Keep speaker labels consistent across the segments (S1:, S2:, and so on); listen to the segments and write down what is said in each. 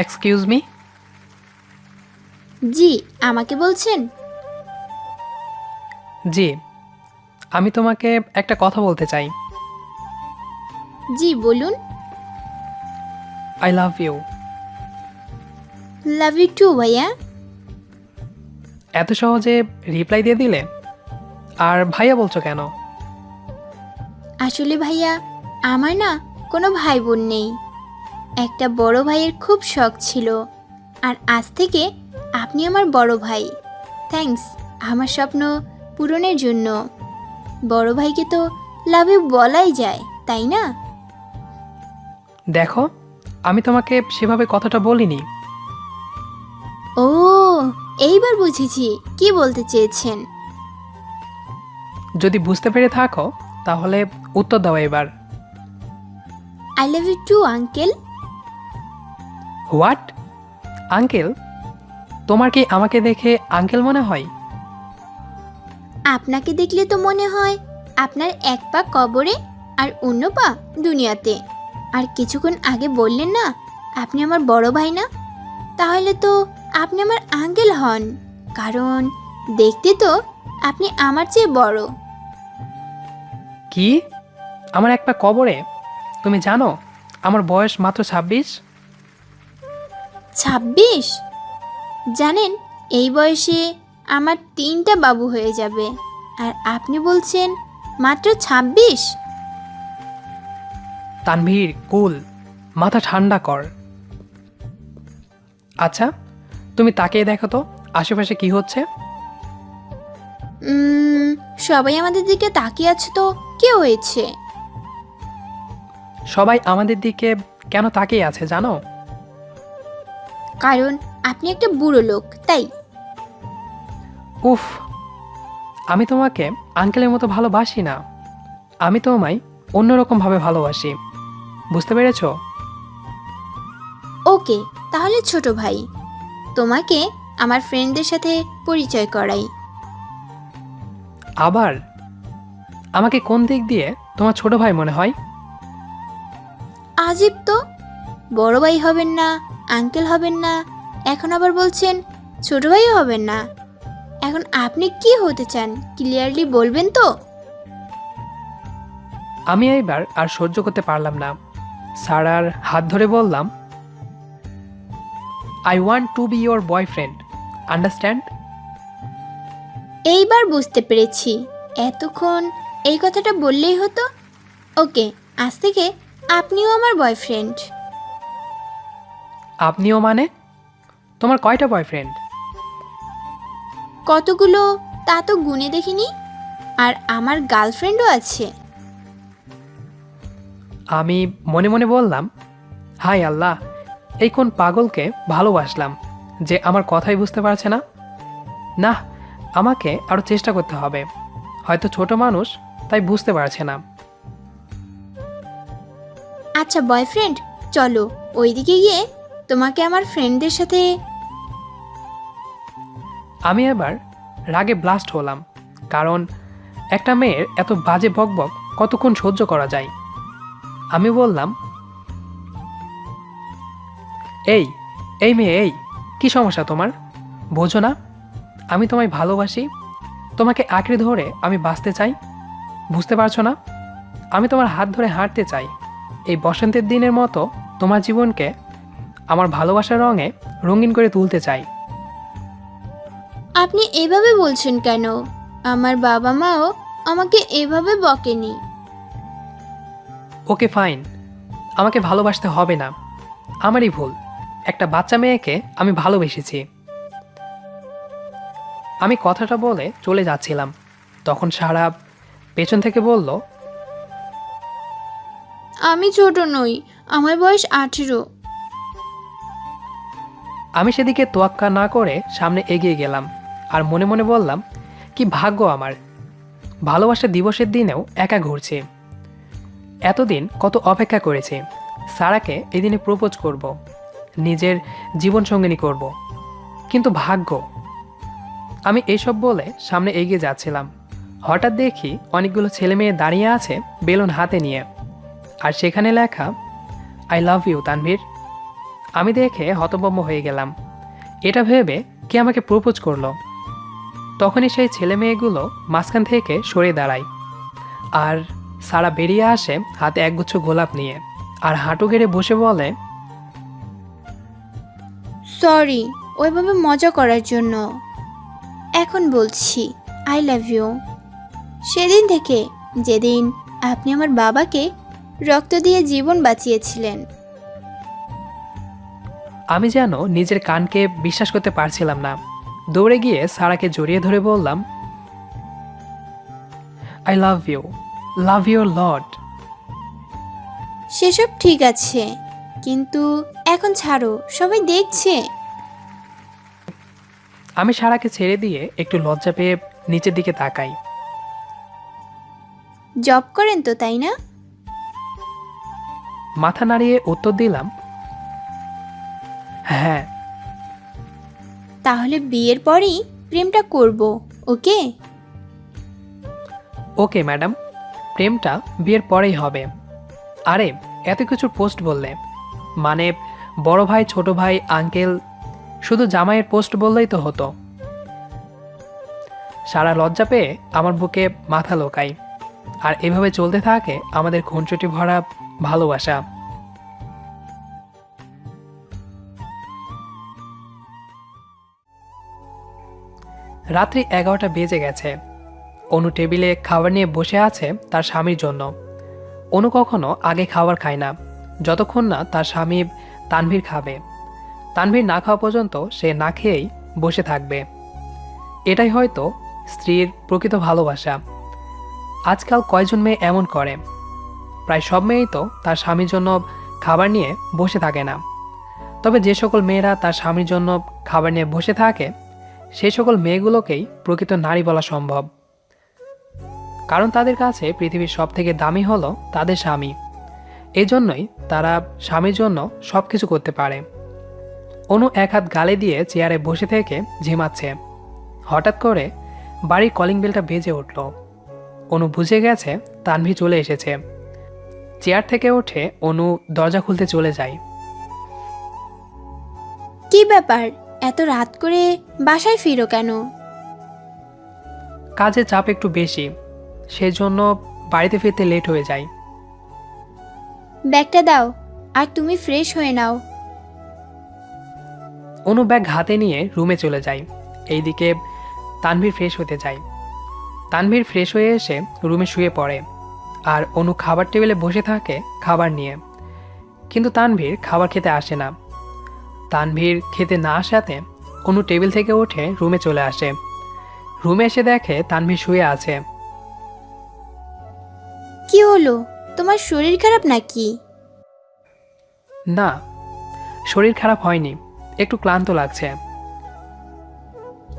S1: Excuse me.
S2: জি, আমাকে বলছেন?
S1: জি, আমি তোমাকে একটা কথা বলতে চাই।
S2: জি বলুন।
S1: I love you.
S2: Love you too ভাইয়া।
S1: এত সহজে রিপ্লাই দিয়ে দিলে? আর ভাইয়া বলছো কেন?
S2: আসলে ভাইয়া, আমার না কোনো ভাই বোন নেই। একটা বড় ভাইয়ের খুব শখ ছিল, আর আজ থেকে আপনি আমার বড় ভাই। থ্যাঙ্কস আমার স্বপ্ন পূরণের জন্য। বড় ভাইকে তো লাভ ইউ বলাই যায়, তাই না?
S1: দেখো, আমি তোমাকে সেভাবে কথাটা বলিনি।
S2: ও, এইবার বুঝেছি কি বলতে চেয়েছেন।
S1: যদি বুঝতে পেরে থাকো তাহলে উত্তর দাও এবার।
S2: I love you too uncle.
S1: What? Uncle? তোমার কি আমাকে দেখে আঙ্কেল মনে হয়?
S2: আপনাকে দেখলে তো মনে হয় আপনার এক পা কবরে আর অন্য পা দুনিয়াতে। আর কিছুক্ষণ আগে বললেন না আপনি আমার বড় ভাই না? তাহলে তো আপনি আমার আঙ্কেল হন, কারণ দেখতে তো আপনি আমার চেয়ে বড়।
S1: কি? আমার এক পা কবরে? তুমি জানো আমার বয়স মাত্র 26।
S2: 26? জানেন, এই বয়সে আমার 3টা বাবু হয়ে যাবে, আর আপনি বলছেন মাত্র 26?
S1: তানভীর, কুল, মাথা ঠান্ডা কর। আচ্ছা, তুমি তাকিয়ে দেখো তো আশেপাশে কি হচ্ছে।
S2: সবাই আমাদের দিকে তাকিয়ে আছে তো কি হয়েছে?
S1: সবাই আমাদের দিকে কেন তাকিয়ে আছে জানো?
S2: কারণ আপনি একটা বুড়ো লোক, তাই।
S1: উফ, আমি তোমাকে আঙ্কেলের মতো ভালোবাসি না। আমি তোমায় অন্যরকমভাবে ভালোবাসি। বুঝতে পেরেছো?
S2: ওকে, তাহলে ছোট ভাই, তোমাকে আমার ফ্রেন্ডদের সাথে পরিচয় করাই।
S1: আবার? আমাকে কোন দিক দিয়ে তোমার ছোট ভাই মনে হয়?
S2: আজীব তো, বড় ভাই হবেন না, আঙ্কেল হবেন না, এখন আবার বলছেন ছোট ভাইও হবেন না। এখন আপনি কি হতে চান ক্লিয়ারলি বলবেন তো?
S1: আমি এইবার আর সহ্য করতে পারলাম না। সারার হাত ধরে বললাম, I want to B your boyfriend, understand?
S2: এইবার বুঝতে পেরেছি, এতক্ষণ এই কথাটা বললেই হতো। ওকে, আজ থেকে আপনিও আমার বয়ফ্রেন্ড।
S1: আপনিও মানে? তোমার কয়টা বয়ফ্রেন্ড?
S2: কতগুলো তা তো গুনে দেখিনি, আর আমার গার্লফ্রেন্ডও আছে।
S1: আমি মনে মনে বললাম, হাই আল্লাহ, এই কোন পাগলকে ভালোবাসলাম যে আমার কথাই বুঝতে পারছে না। না, আমাকে আরও চেষ্টা করতে হবে। হয়তো ছোট মানুষ, তাই বুঝতে পারছে না।
S2: আচ্ছা বয়ফ্রেন্ড, চলো ওইদিকে গিয়ে তোমাকে আমার ফ্রেন্ডদের সাথে।
S1: আমি এবার রাগে ব্লাস্ট হলাম, কারণ একটা মেয়ের এত বাজে বকবক কতক্ষণ সহ্য করা যায়। আমি বললাম, এই এই মেয়ে, এই কি সমস্যা তোমার? বোঝো না আমি তোমায় ভালোবাসি, তোমাকে আঁকড়ে ধরে আমি বাঁচতে চাই। বুঝতে পারছো না? আমি তোমার হাত ধরে হাঁটতে চাই। এই বসন্তের দিনের মতো তোমার জীবনকে আমার ভালোবাসার রঙে রঙিন করে তুলতে চাই।
S2: আপনি এভাবে বলছেন কেন? আমার বাবা মাও আমাকে এভাবে বকেনি।
S1: ওকে ফাইন, আমাকে ভালোবাসতে হবে না। আমারই ভুল, একটা বাচ্চা মেয়েকে আমি ভালোবেসেছি। আমি কথাটা বলে চলে যাচ্ছিলাম, তখন সারা পেছন থেকে বলল,
S2: আমি ছোট নই, আমার বয়স 18।
S1: আমি সেদিকে তোয়াক্কা না করে সামনে এগিয়ে গেলাম, আর মনে মনে বললাম, কি ভাগ্য আমার, ভালোবাসা দিবসের দিনেও একা ঘুরছে। এতদিন কত অপেক্ষা করেছি, সারাকে এই দিনে প্রপোজ করব, নিজের জীবনসঙ্গিনী করব, কিন্তু ভাগ্য। আমি এইসব বলে সামনে এগিয়ে যাচ্ছিলাম, হঠাৎ দেখি অনেকগুলো ছেলে মেয়ে দাঁড়িয়ে আছে বেলুন হাতে নিয়ে, আর সেখানে লেখা, আই লাভ ইউ তানভীর। আমি দেখে হতভম্ব হয়ে গেলাম। এটা ভেবে কে আমাকে প্রপোজ করলো। তখনই সেই ছেলে মেয়েগুলো মাঝখান থেকে সরে দাঁড়ায়, আর সারা বেরিয়ে আসে হাতে একগুচ্ছ গোলাপ নিয়ে, আর হাঁটু গেড়ে বসে বলে,
S2: সরি ওইভাবে মজা করার জন্য। এখন বলছি আই লাভ ইউ। সেদিন থেকে, যেদিন আপনি আমার বাবাকে রক্ত দিয়ে জীবন বাঁচিয়েছিলেন।
S1: আমি যেন নিজের কানকে বিশ্বাস করতে পারছিলাম না। দৌড়ে গিয়ে সারাকে জড়িয়ে ধরে বললাম, আই লাভ ইউ লর্ড।
S2: সেসব ঠিক আছে, কিন্তু এখন ছাড়ো, সবাই দেখছে।
S1: আমি সারাকে ছেড়ে দিয়ে একটু লজ্জা পেয়ে নিচের দিকে তাকাই।
S2: জব করেন তো, তাই না?
S1: মাথা নাড়িয়ে উত্তর দিলাম, হ্যাঁ।
S2: তাহলে বিয়ের পরেই প্রেমটা করব, ওকে?
S1: ওকে ম্যাডাম, প্রেমটা বিয়ের পরেই হবে। আরে এত কিছুর পোস্ট বললে, মানে বড় ভাই, ছোট ভাই, আঙ্কেল, শুধু জামাইয়ের পোস্ট বললেই তো হতো। সারা লজ্জা পেয়ে আমার বুকে মাথা লোকাই। আর এভাবে চলতে থাকে আমাদের খুনসুটি ভরা ভালোবাসা। রাত্রি 11টা বেজে গেছে। অনু টেবিলে খাবার নিয়ে বসে আছে তার স্বামীর জন্য। অনু কখনো আগে খাবার খায় না যতক্ষণ না তার স্বামী তানভীর খাবে। তানভীর না খাওয়া পর্যন্ত সে না খেয়েই বসে থাকবে। এটাই হয়তো স্ত্রীর প্রকৃত ভালোবাসা। আজকাল কয়জন মেয়ে এমন করে? প্রায় সব মেয়েই তো তার স্বামীর জন্য খাবার নিয়ে বসে থাকে না। তবে যে সকল মেয়েরা তার স্বামীর জন্য খাবার নিয়ে বসে থাকে, সেই সকল মেয়েগুলোকেই প্রকৃত নারী বলা সম্ভব। কারণ তাদের কাছে পৃথিবীর সব থেকে দামি হলো তাদের স্বামী। এই জন্যই তারা স্বামীর জন্য সব কিছু করতে পারে। অনু এক হাত গালে দিয়ে চেয়ারে বসে থেকে ঝিমাচ্ছে। হঠাৎ করে বাড়ির কলিং বেলটা বেজে উঠল। অনু বুঝে গেছে তানভি চলে এসেছে। চেয়ার থেকে উঠে অনু দরজা খুলতে চলে যায়।
S2: কি ব্যাপার, এত রাত করে বাসায় ফিরো কেন?
S1: কাজের চাপ একটু বেশি, সেজন্য বাড়িতে ফিরতে লেট হয়ে যায়।
S2: ব্যাগটা দাও, আর তুমি ফ্রেশ হয়ে নাও।
S1: অনু ব্যাগ হাতে নিয়ে রুমে চলে যায়। এইদিকে তানভীর ফ্রেশ হতে যায়। তানভীর ফ্রেশ হয়ে এসে রুমে শুয়ে পড়ে, আর অনু খাবার টেবিলে বসে থাকে খাবার নিয়ে। কিন্তু তানভীর খাবার খেতে আসে না। তানভীর খেতে না আসাতে অনু টেবিল থেকে উঠে রুমে চলে আসে। রুমে এসে দেখে তানভীর শুয়ে আছে।
S2: কি হলো, তোমার শরীর খারাপ নাকি?
S1: না, শরীর খারাপ হয়নি, একটু ক্লান্ত লাগছে।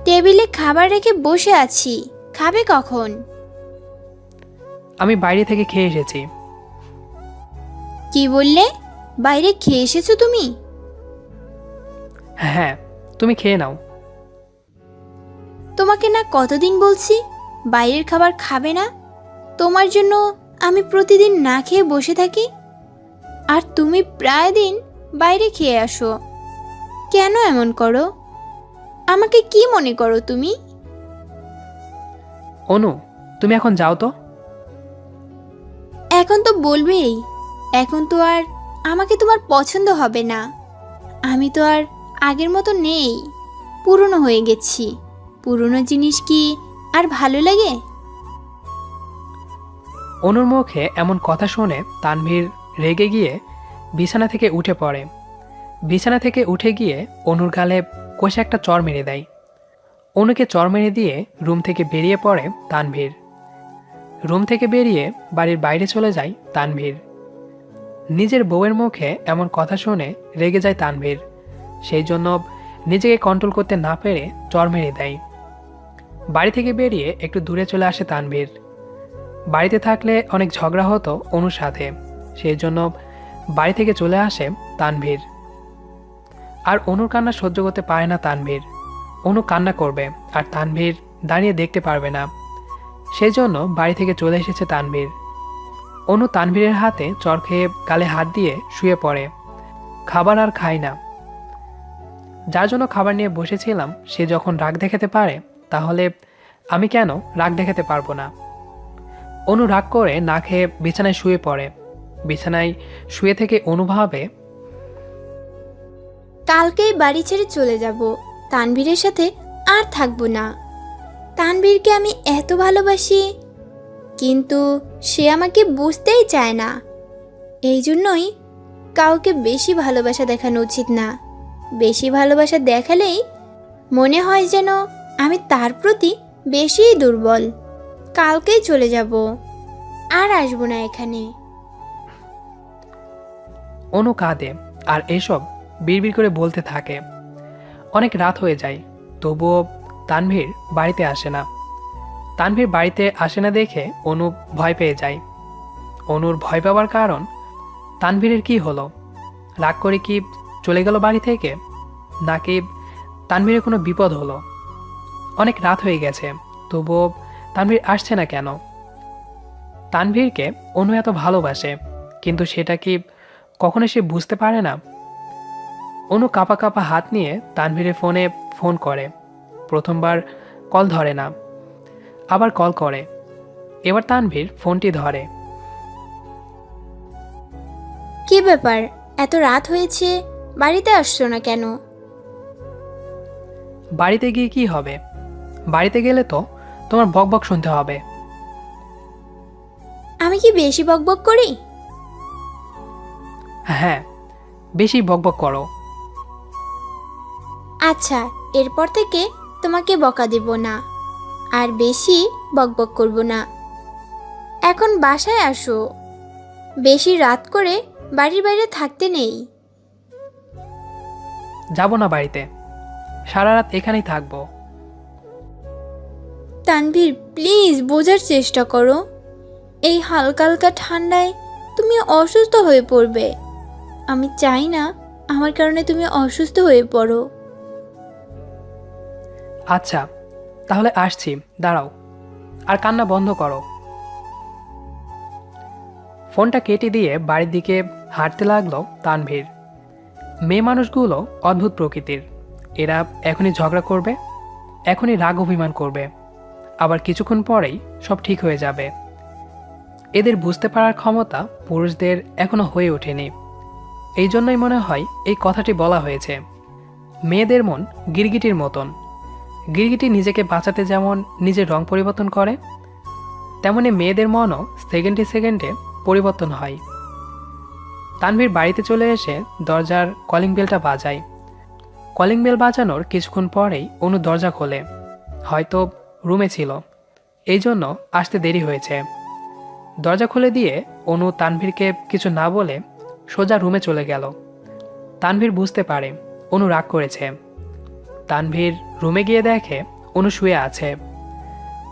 S2: টেবিলে খাবার রেখে বসে আছি, খাবে কখন?
S1: আমি বাইরে থেকে খেয়ে এসেছি।
S2: কি বললে? বাইরে খেয়ে এসেছো তুমি?
S1: হ্যাঁ, তুমি খেয়ে নাও।
S2: তোমাকে না কতদিন বলছি বাইরের খাবার খাবে না। তোমার জন্য আমি প্রতিদিন না খেয়ে বসে থাকি, আর তুমি প্রায় দিন বাইরে খেয়ে আসো। কেন এমন করো? আমাকে কি মনে করো তুমি?
S1: অনু, তুমি এখন যাও তো।
S2: এখন তো বলবেই, এখন তো আর আমাকে তোমার পছন্দ হবে না। আমি তো আর আগের মতো নেই, পুরনো হয়ে গেছি। পুরনো জিনিস কি আর ভালো লাগে?
S1: অনুর মুখে এমন কথা শুনে তানভীর রেগে গিয়ে বিছানা থেকে উঠে পড়ে। বিছানা থেকে উঠে গিয়ে অনুর গালে কষে একটা চড় মেরে দেয়। অনুকে চড় মেরে দিয়ে রুম থেকে বেরিয়ে পড়ে তানভীর। রুম থেকে বেরিয়ে বাড়ির বাইরে চলে যায় তানভীর। নিজের বউয়ের মুখে এমন কথা শুনে রেগে যায় তানভীর। সেই জন্য নিজেকে কন্ট্রোল করতে না পেরে চড় মেরে দেয়। বাড়ি থেকে বেরিয়ে একটু দূরে চলে আসে তানভীর। বাড়িতে থাকলে অনেক ঝগড়া হতো অনুর সাথে, সেই জন্য বাড়ি থেকে চলে আসে তানভীর। আর অনুর কান্না সহ্য করতে পারে না তানভীর। অনু কান্না করবে আর তানভীর দাঁড়িয়ে দেখতে পারবে না, সেই জন্য বাড়ি থেকে চলে এসেছে তানভীর। অনু তানভীরের হাতে চড় খেয়ে গালে হাত দিয়ে শুয়ে পড়ে। খাবার আর খায় না। যার জন্য খাবার নিয়ে বসেছিলাম সে যখন রাগ দেখাতে পারে, তাহলে আমি কেন রাগ দেখাতে পারবো না? অনু রাগ করে না খেয়ে বিছানায় শুয়ে পড়ে। বিছানায় শুয়ে থেকে অনু ভাবে,
S2: কালকেই বাড়ি ছেড়ে চলে যাব, তানভীরের সাথে আর থাকবো না। তানভীরকে আমি এত ভালোবাসি, কিন্তু সে আমাকে বুঝতেই চায় না। এই জন্যই কাউকে বেশি ভালোবাসা দেখানো উচিত না। বেশি ভালোবাসা দেখালেই মনে হয় যেন আমি তার প্রতি বেশিই দুর্বল। কালকেই চলে যাব, আর আসবো না এখানে।
S1: অনু কাঁদে আর এসব বিড়বিড় করে বলতে থাকে। অনেক রাত হয়ে যায়, তবুও তানভীর বাড়িতে আসে না। তানভীর বাড়িতে আসে না দেখে অনু ভয় পেয়ে যায়। অনুর ভয় পাওয়ার কারণ, তানভীরের কি হলো? রাগ করে কি চলে গেল বাড়ি থেকে, নাকি তানভীরের কোনো বিপদ হলো? অনেক রাত হয়ে গেছে, তবুও তানভীর আসছে না কেন? তানভীরকে অনু এত ভালোবাসে, কিন্তু সেটা কি কখনো সে বুঝতে পারে না? অনু কাঁপা কাঁপা হাত নিয়ে তানভীরের ফোনে ফোন করে। প্রথমবার কল ধরে না, আবার কল করে। এবার তানভীর ফোনটি ধরে।
S2: কি ব্যাপার, এত রাত হয়েছে, বাড়িতে আসছো না কেন?
S1: বাড়িতে গিয়ে কি হবে? বাড়িতে গেলে তো তোমার বকবক শুনতে হবে।
S2: আমি কি বেশি বকবক করি?
S1: হ্যাঁ, বেশি বকবক করো।
S2: আচ্ছা, এরপর থেকে তোমাকে বকা দেব না, আর বেশি বকবক করব না। এখন বাসায় আসো, বেশি রাত করে বাড়ির বাইরে থাকতে নেই।
S1: যাব না বাড়িতে, সারা রাত এখানেই থাকবো।
S2: তানভীর, প্লিজ বোঝার চেষ্টা করো। এই হালকা হালকা ঠান্ডায় তুমি অসুস্থ হয়ে পড়বে। আমি চাই না আমার কারণে তুমি অসুস্থ হয়ে পড়ো।
S1: আচ্ছা, তাহলে আসছি, দাঁড়াও। আর কান্না বন্ধ করো। ফোনটা কেটে দিয়ে বাড়ির দিকে হাঁটতে লাগলো তানভীর। মেয়ে মানুষগুলো অদ্ভুত প্রকৃতির। এরা এখনই ঝগড়া করবে, এখনই রাগ অভিমান করবে, আবার কিছুক্ষণ পরেই সব ঠিক হয়ে যাবে। এদের বুঝতে পারার ক্ষমতা পুরুষদের এখনো হয়ে ওঠেনি। এই জন্যই মনে হয় এই কথাটি বলা হয়েছে, মেয়েদের মন গিরগিটির মতন। গিরগিটি নিজেকে বাঁচাতে যেমন নিজের রং পরিবর্তন করে, তেমনি মেয়েদের মনও সেকেন্ডে সেকেন্ডে পরিবর্তন হয়। তানভীর বাড়িতে চলে এসে দরজার কলিং বেলটা বাজায়। কলিং বেল বাজানোর কিছুক্ষণ পরেই অনু দরজা খোলে। হয়তো রুমে ছিল, এই জন্য আসতে দেরি হয়েছে। দরজা খুলে দিয়ে অনু তানভীরকে কিছু না বলে সোজা রুমে চলে গেল। তানভীর বুঝতে পারে অনু রাগ করেছে। তানভীর রুমে গিয়ে দেখে অনু শুয়ে আছে।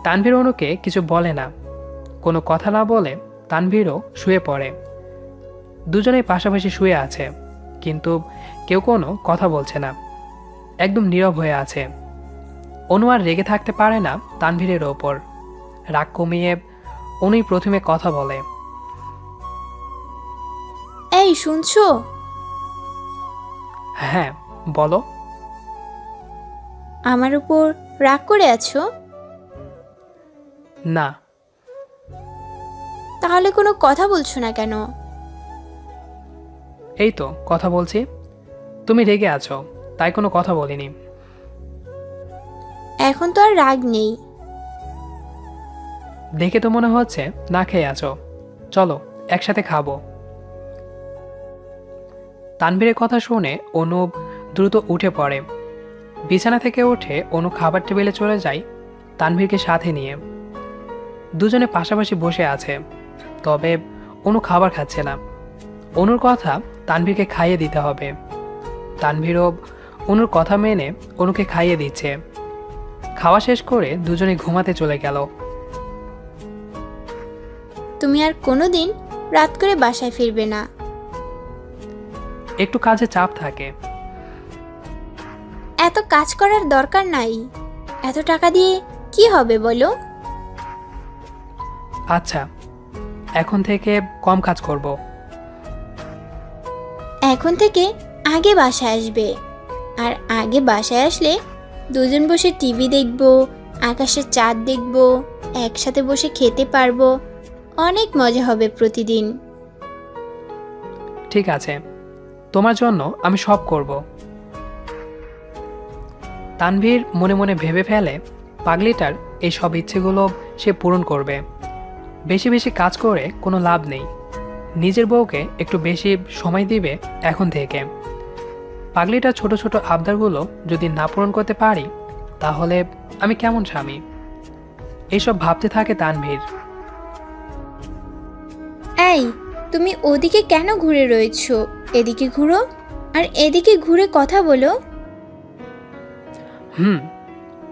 S1: তানভীর অনুকে কিছু বলে না, কোনো কথা না বলে তানভীরও শুয়ে পড়ে। দুজনেই পাশাপাশি শুয়ে আছে, কিন্তু কেউ কোনো কথা বলছে না, একদম নীরব হয়ে আছে। অনু আর রেগে থাকতে পারে না তানভীরের ওপর। রাগ কমিয়ে অনুই প্রথমে কথা বলে।
S2: এই শুনছো?
S1: হ্যাঁ, বলো।
S2: আমার উপর রাগ করে আছো?
S1: না।
S2: তাহলে কোনো কথা বলছো না কেন?
S1: এই তো কথা বলছি, তুমি রেগে আছো তাই কোনো কথা বলিনি।
S2: এখন তো আর রাগ নেই।
S1: দেখে তো মনে হচ্ছে না খেয়ে আছো, চলো একসাথে খাবো। তানভীরের কথা শুনে অনু দ্রুত উঠে পড়ে। বিছানা থেকে উঠে অনু খাবার টেবিলে চলে যায় তানভীরকে সাথে নিয়ে। দুজনে পাশাপাশি বসে আছে, তবে অনু খাবার খাচ্ছে না। অনুর কথা তানভীরকে খাইয়ে দিতে হবে। তানভীরও অনুর কথা মেনে অনুকে খাইয়ে দিচ্ছে। খাওয়া শেষ করে দুজনে ঘুমাতে চলে গেল।
S2: তুমি আর কোনোদিন রাত করে বাসায় ফিরবে না।
S1: একটু কাজে চাপ থাকে।
S2: এত কাজ করার দরকার নাই। এত টাকা দিয়ে কি হবে বলো?
S1: আচ্ছা, এখন থেকে কম কাজ করব।
S2: এখন থেকে আগে বাসায় আসবে, আর আগে বাসায় আসলে দুজন বসে টিভি দেখব, আকাশের চাঁদ দেখব, একসাথে বসে খেতে পারবো। অনেক মজা হবে প্রতিদিন।
S1: ঠিক আছে, তোমার জন্য আমি সব করব। তানভীর মনে মনে ভেবে ফেলে পাগলিটার এই সব ইচ্ছেগুলো সে পূরণ করবে। বেশি বেশি কাজ করে কোনো লাভ নেই, নিজের বউকে একটু বেশি সময় দিবে এখন থেকে। পাগলিটার ছোট ছোট আবদারগুলো যদি না পূরণ করতে পারি তাহলে আমি কেমন স্বামী? এইসব ভাবতে থাকে তানভীর।
S2: এই, তুমি ওদিকে কেন ঘুরে রয়েছো? এদিকে ঘুরো, আর এদিকে ঘুরে কথা বলো।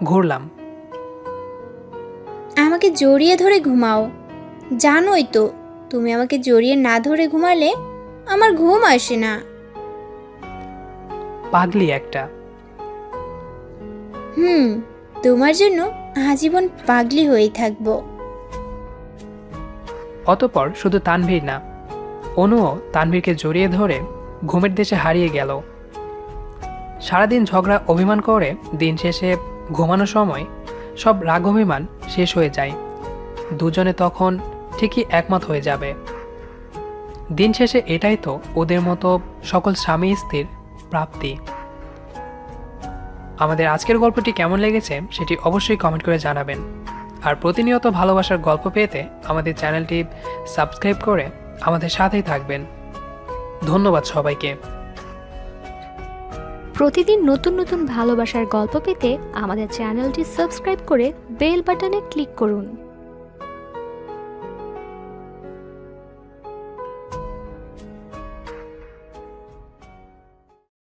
S1: ঘুরলাম।
S2: আমাকে জড়িয়ে ধরে ঘুমাও। জানোই তো, তুমি আমাকে জড়িয়ে না ধরে ঘুমালে আমার ঘুম আসে না।
S1: পাগলি একটা।
S2: তোমার জন্য আজীবন পাগলি হয়েই থাকবো।
S1: অতঃপর শুধু তানভীর না, অনুও তানভীরকে জড়িয়ে ধরে ঘুমের দেশে হারিয়ে গেল। সারাদিন ঝগড়া অভিমান করে দিন শেষে ঘুমানোর সময় সব রাগ অভিমান শেষ হয়ে যায়। দুজনে তখন ঠিকই একমত হয়ে যাবে। দিন শেষে এটাই তো ওদের মতো সকল স্বামী স্ত্রীর প্রাপ্তি। আমাদের আজকের গল্পটি কেমন লেগেছে সেটি অবশ্যই কমেন্ট করে জানাবেন। আর প্রতিনিয়ত ভালোবাসার গল্প পেতে আমাদের চ্যানেলটি সাবস্ক্রাইব করে আমাদের সাথেই থাকবেন। ধন্যবাদ সবাইকে।
S3: প্রতিদিন নতুন নতুন ভালোবাসার গল্প পেতে আমাদের চ্যানেলটি সাবস্ক্রাইব করে বেল বাটনে ক্লিক করুন।